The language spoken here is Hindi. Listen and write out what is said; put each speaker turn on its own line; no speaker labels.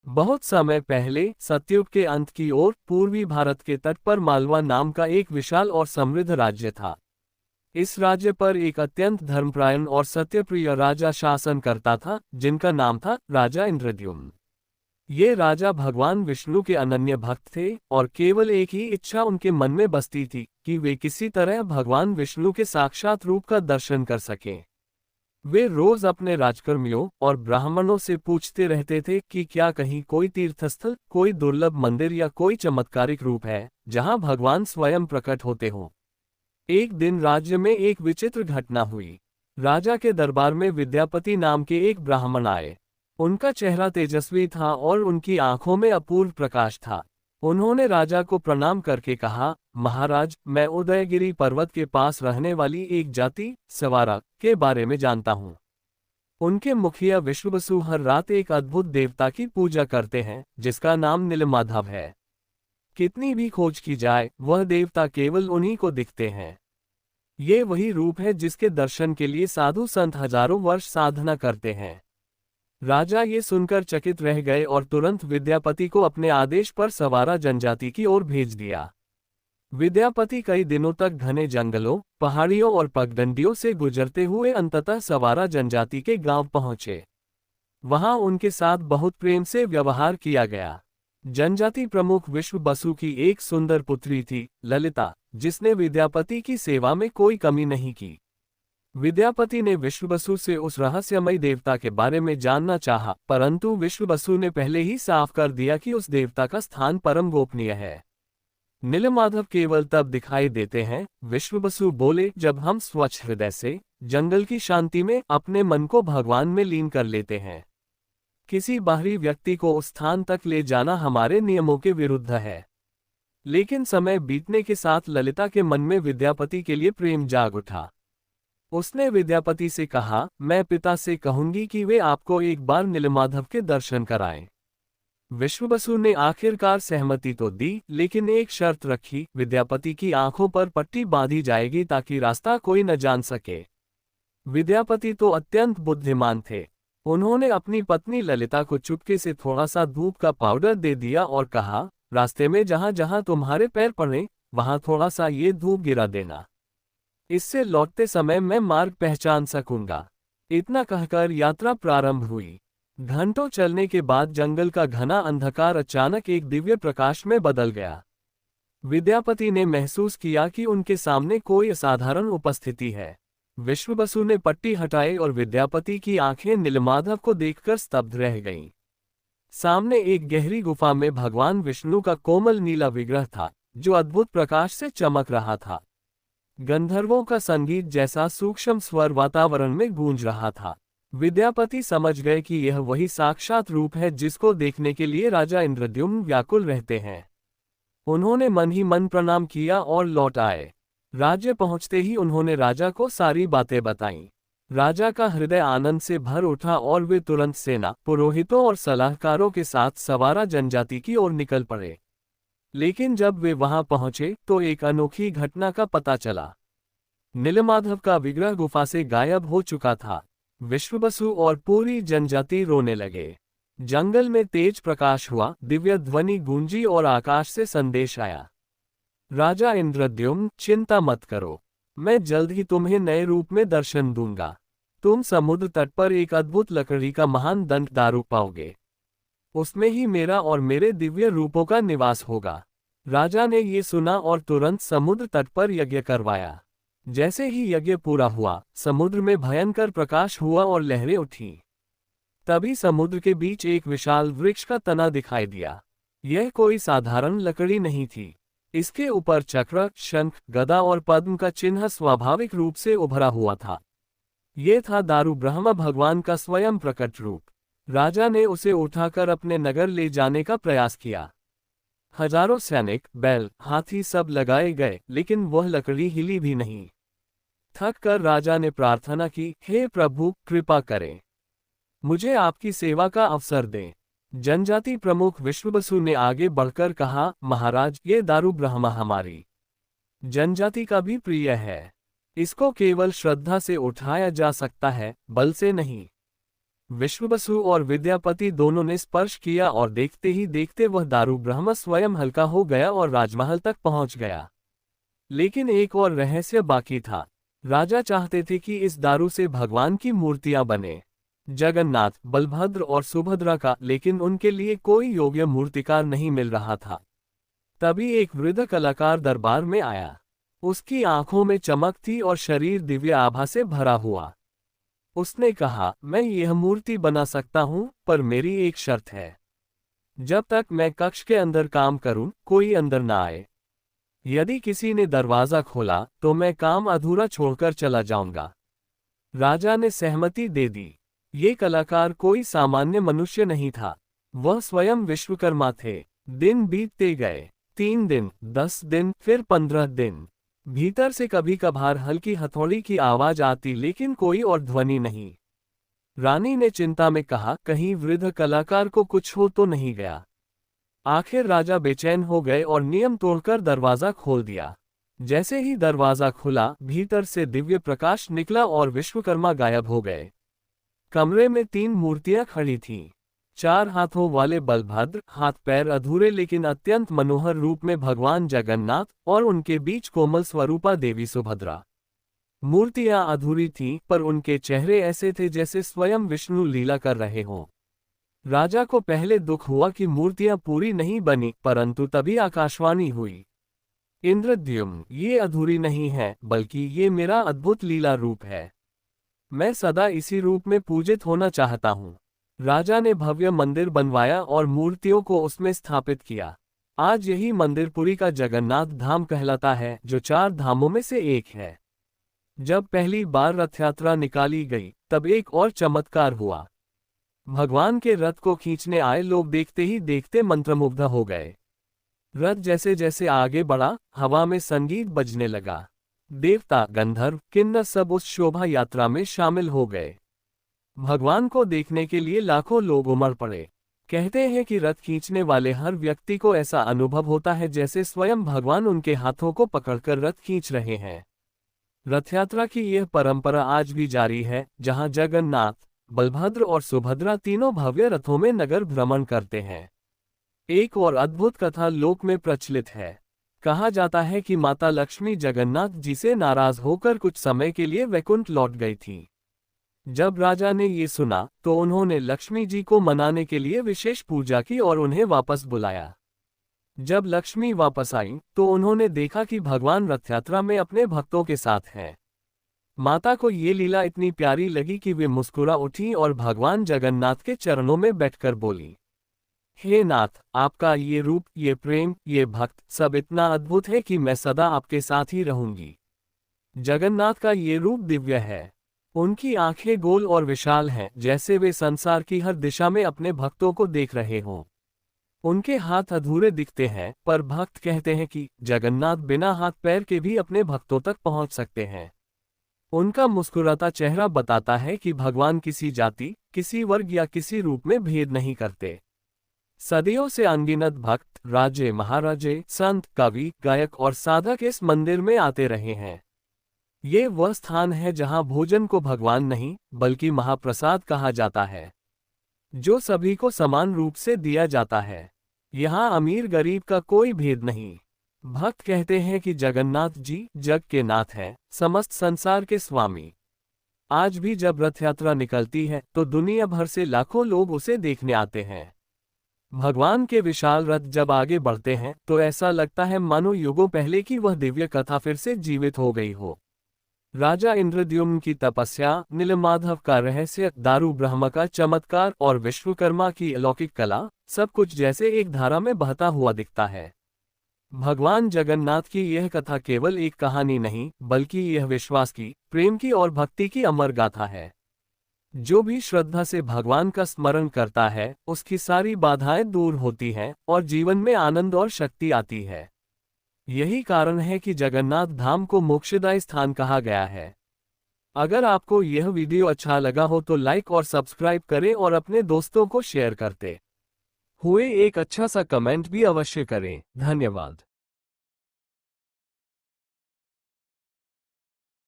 बहुत समय पहले सतयुग के अंत की ओर पूर्वी भारत के तट पर मालवा नाम का एक विशाल और समृद्ध राज्य था। इस राज्य पर एक अत्यंत धर्मपरायण और सत्यप्रिय राजा शासन करता था, जिनका नाम था राजा इंद्रद्युम्न। ये राजा भगवान विष्णु के अनन्य भक्त थे और केवल एक ही इच्छा उनके मन में बसती थी कि वे किसी तरह भगवान विष्णु के साक्षात रूप का दर्शन कर सकें। वे रोज अपने राजकर्मियों और ब्राह्मणों से पूछते रहते थे कि क्या कहीं कोई तीर्थस्थल, कोई दुर्लभ मंदिर या कोई चमत्कारिक रूप है जहां भगवान स्वयं प्रकट होते हों। एक दिन राज्य में एक विचित्र घटना हुई। राजा के दरबार में विद्यापति नाम के एक ब्राह्मण आए। उनका चेहरा तेजस्वी था और उनकी आंखों में अपूर्व प्रकाश था। उन्होंने राजा को प्रणाम करके कहा, महाराज, मैं उदयगिरी पर्वत के पास रहने वाली एक जाति सवारा के बारे में जानता हूँ। उनके मुखिया विश्ववसु हर रात एक अद्भुत देवता की पूजा करते हैं जिसका नाम नीलमाधव है। कितनी भी खोज की जाए वह देवता केवल उन्हीं को दिखते हैं। ये वही रूप है जिसके दर्शन के लिए साधु संत हजारों वर्ष साधना करते हैं। राजा ये सुनकर चकित रह गए और तुरंत विद्यापति को अपने आदेश पर सवारा जनजाति की ओर भेज दिया। विद्यापति कई दिनों तक घने जंगलों, पहाड़ियों और पगडंडियों से गुजरते हुए अंततः सवारा जनजाति के गांव पहुंचे। वहां उनके साथ बहुत प्रेम से व्यवहार किया गया। जनजाति प्रमुख विश्ववसु की एक सुंदर पुत्री थी, ललिता, जिसने विद्यापति की सेवा में कोई कमी नहीं की। विद्यापति ने विश्ववसु से उस रहस्यमयी देवता के बारे में जानना चाहा, परंतु विश्ववसु ने पहले ही साफ कर दिया कि उस देवता का स्थान परम गोपनीय है। नीलमाधव केवल तब दिखाई देते हैं, विश्ववसु बोले, जब हम स्वच्छ हृदय से जंगल की शांति में अपने मन को भगवान में लीन कर लेते हैं। किसी बाहरी व्यक्ति को उस स्थान तक ले जाना हमारे नियमों के विरुद्ध है। लेकिन समय बीतने के साथ ललिता के मन में विद्यापति के लिए प्रेम जाग उठा। उसने विद्यापति से कहा, मैं पिता से कहूंगी कि वे आपको एक बार नीलमाधव के दर्शन कराएं। विश्ववसु ने आखिरकार सहमति तो दी, लेकिन एक शर्त रखी, विद्यापति की आंखों पर पट्टी बांधी जाएगी ताकि रास्ता कोई न जान सके। विद्यापति तो अत्यंत बुद्धिमान थे। उन्होंने अपनी पत्नी ललिता को चुपके से थोड़ा सा धूप का पाउडर दे दिया और कहा, रास्ते में जहां जहां तुम्हारे पैर पड़े वहां थोड़ा सा ये धूप गिरा देना। इससे लौटते समय मैं मार्ग पहचान सकूंगा। इतना कहकर यात्रा प्रारंभ हुई। घंटों चलने के बाद जंगल का घना अंधकार अचानक एक दिव्य प्रकाश में बदल गया। विद्यापति ने महसूस किया कि उनके सामने कोई असाधारण उपस्थिति है। विश्ववसु ने पट्टी हटाई और विद्यापति की आंखें नीलमाधव को देखकर स्तब्ध रह गईं। सामने एक गहरी गुफा में भगवान विष्णु का कोमल नीला विग्रह था, जो अद्भुत प्रकाश से चमक रहा था। गंधर्वों का संगीत जैसा सूक्ष्म स्वर वातावरण में गूंज रहा था। विद्यापति समझ गए कि यह वही साक्षात रूप है जिसको देखने के लिए राजा इंद्रद्युम्न व्याकुल रहते हैं। उन्होंने मन ही मन प्रणाम किया और लौट आए। राज्य पहुंचते ही उन्होंने राजा को सारी बातें बताईं। राजा का हृदय आनंद से भर उठा और वे तुरंत सेना, पुरोहितों और सलाहकारों के साथ सवारा जनजाति की ओर निकल पड़े। लेकिन जब वे वहां पहुंचे तो एक अनोखी घटना का पता चला। नीलमाधव का विग्रह गुफा से गायब हो चुका था। विश्ववसु और पूरी जनजाति रोने लगे। जंगल में तेज प्रकाश हुआ, दिव्य ध्वनि गूंजी और आकाश से संदेश आया, राजा इंद्रद्युम्न, चिंता मत करो, मैं जल्द ही तुम्हें नए रूप में दर्शन दूंगा। तुम समुद्र तट पर एक अद्भुत लकड़ी का महान दंड दारू पाओगे। उसमें ही मेरा और मेरे दिव्य रूपों का निवास होगा। राजा ने ये सुना और तुरंत समुद्र तट पर यज्ञ करवाया। जैसे ही यज्ञ पूरा हुआ, समुद्र में भयंकर प्रकाश हुआ और लहरें उठीं। तभी समुद्र के बीच एक विशाल वृक्ष का तना दिखाई दिया। यह कोई साधारण लकड़ी नहीं थी। इसके ऊपर चक्र, शंख, गदा और पद्म का चिन्ह स्वाभाविक रूप से उभरा हुआ था। यह था दारू ब्रह्म भगवान का स्वयं प्रकट रूप। राजा ने उसे उठाकर अपने नगर ले जाने का प्रयास किया। हजारों सैनिक, बैल, हाथी सब लगाए गए, लेकिन वह लकड़ी हिली भी नहीं। थक कर राजा ने प्रार्थना की, हे प्रभु, कृपा करें, मुझे आपकी सेवा का अवसर दें। जनजाति प्रमुख विश्ववसु ने आगे बढ़कर कहा, महाराज, ये दारू ब्रह्म हमारी जनजाति का भी प्रिय है। इसको केवल श्रद्धा से उठाया जा सकता है, बल से नहीं। विश्वबसु और विद्यापति दोनों ने स्पर्श किया और देखते ही देखते वह दारू ब्रह्म स्वयं हल्का हो गया और राजमहल तक पहुंच गया। लेकिन एक और रहस्य बाकी था। राजा चाहते थे कि इस दारू से भगवान की मूर्तियां बने, जगन्नाथ, बलभद्र और सुभद्रा का, लेकिन उनके लिए कोई योग्य मूर्तिकार नहीं मिल रहा था। तभी एक वृद्ध कलाकार दरबार में आया। उसकी आंखों में चमक थी और शरीर दिव्य आभा से भरा हुआ। उसने कहा, मैं यह मूर्ति बना सकता हूं, पर मेरी एक शर्त है। जब तक मैं कक्ष के अंदर काम करूं, कोई अंदर ना आए। यदि किसी ने दरवाजा खोला तो मैं काम अधूरा छोड़कर चला जाऊंगा। राजा ने सहमति दे दी। ये कलाकार कोई सामान्य मनुष्य नहीं था, वह स्वयं विश्वकर्मा थे। दिन बीतते गए, 3 दिन, 10 दिन, फिर 15 दिन। भीतर से कभी कभार हल्की हथौड़ी की आवाज आती, लेकिन कोई और ध्वनि नहीं। रानी ने चिंता में कहा, कहीं वृद्ध कलाकार को कुछ हो तो नहीं गया। आखिर राजा बेचैन हो गए और नियम तोड़कर दरवाजा खोल दिया। जैसे ही दरवाजा खुला, भीतर से दिव्य प्रकाश निकला और विश्वकर्मा गायब हो गए। कमरे में 3 मूर्तियां खड़ी थीं। 4 हाथों वाले बलभद्र, हाथ पैर अधूरे लेकिन अत्यंत मनोहर रूप में भगवान जगन्नाथ, और उनके बीच कोमल स्वरूपा देवी सुभद्रा। मूर्तियां अधूरी थीं, पर उनके चेहरे ऐसे थे जैसे स्वयं विष्णु लीला कर रहे हों। राजा को पहले दुख हुआ कि मूर्तियां पूरी नहीं बनी, परंतु तभी आकाशवाणी हुई, इंद्रद्युम्न, ये अधूरी नहीं है, बल्कि ये मेरा अद्भुत लीला रूप है। मैं सदा इसी रूप में पूजित होना चाहता हूँ। राजा ने भव्य मंदिर बनवाया और मूर्तियों को उसमें स्थापित किया। आज यही मंदिर पुरी का जगन्नाथ धाम कहलाता है, जो 4 धामों में से एक है। जब पहली बार रथ यात्रा निकाली गई, तब एक और चमत्कार हुआ। भगवान के रथ को खींचने आए लोग देखते ही देखते मंत्रमुग्ध हो गए। रथ जैसे जैसे आगे बढ़ा, हवा में संगीत बजने लगा। देवता, गंधर्व, किन्नर सब उस शोभा यात्रा में शामिल हो गए। भगवान को देखने के लिए लाखों लोग उमड़ पड़े। कहते हैं कि रथ खींचने वाले हर व्यक्ति को ऐसा अनुभव होता है जैसे स्वयं भगवान उनके हाथों को पकड़कर रथ खींच रहे हैं। रथ यात्रा की यह परंपरा आज भी जारी है, जहां जगन्नाथ, बलभद्र और सुभद्रा तीनों भव्य रथों में नगर भ्रमण करते हैं। एक और अद्भुत कथा लोक में प्रचलित है। कहा जाता है कि माता लक्ष्मी जगन्नाथ जी से नाराज होकर कुछ समय के लिए वैकुंठ लौट गई थी। जब राजा ने ये सुना तो उन्होंने लक्ष्मी जी को मनाने के लिए विशेष पूजा की और उन्हें वापस बुलाया। जब लक्ष्मी वापस आई तो उन्होंने देखा कि भगवान रथ यात्रा में अपने भक्तों के साथ हैं। माता को ये लीला इतनी प्यारी लगी कि वे मुस्कुरा उठी और भगवान जगन्नाथ के चरणों में बैठकर बोली, हे नाथ, आपका ये रूप, ये प्रेम, ये भक्त सब इतना अद्भुत है कि मैं सदा आपके साथ ही रहूंगी। जगन्नाथ का ये रूप दिव्य है। उनकी आंखें गोल और विशाल हैं, जैसे वे संसार की हर दिशा में अपने भक्तों को देख रहे हों। उनके हाथ अधूरे दिखते हैं, पर भक्त कहते हैं कि जगन्नाथ बिना हाथ पैर के भी अपने भक्तों तक पहुंच सकते हैं। उनका मुस्कुराता चेहरा बताता है कि भगवान किसी जाति, किसी वर्ग या किसी रूप में भेद नहीं करते। सदियों से अनगिनत भक्त, राजे, महाराजे, संत, कवि, गायक और साधक इस मंदिर में आते रहे हैं। ये वह स्थान है जहां भोजन को भगवान नहीं, बल्कि महाप्रसाद कहा जाता है, जो सभी को समान रूप से दिया जाता है। यहाँ अमीर गरीब का कोई भेद नहीं। भक्त कहते हैं कि जगन्नाथ जी जग के नाथ हैं, समस्त संसार के स्वामी। आज भी जब रथ यात्रा निकलती है तो दुनिया भर से लाखों लोग उसे देखने आते हैं। भगवान के विशाल रथ जब आगे बढ़ते हैं तो ऐसा लगता है मानो युगों पहले की वह दिव्य कथा फिर से जीवित हो गई हो। राजा इंद्रद्युम्न की तपस्या, नीलमाधव का रहस्य, दारू ब्रह्म का चमत्कार और विश्वकर्मा की अलौकिक कला, सब कुछ जैसे एक धारा में बहता हुआ दिखता है। भगवान जगन्नाथ की यह कथा केवल एक कहानी नहीं, बल्कि यह विश्वास की, प्रेम की और भक्ति की अमर गाथा है। जो भी श्रद्धा से भगवान का स्मरण करता है, उसकी सारी बाधाएं दूर होती हैं और जीवन में आनंद और शक्ति आती है। यही कारण है कि जगन्नाथ धाम को मोक्षदायी स्थान कहा गया है। अगर आपको यह वीडियो अच्छा लगा हो तो लाइक और सब्सक्राइब करें और अपने दोस्तों को शेयर करते हुए एक अच्छा सा कमेंट भी अवश्य करें। धन्यवाद।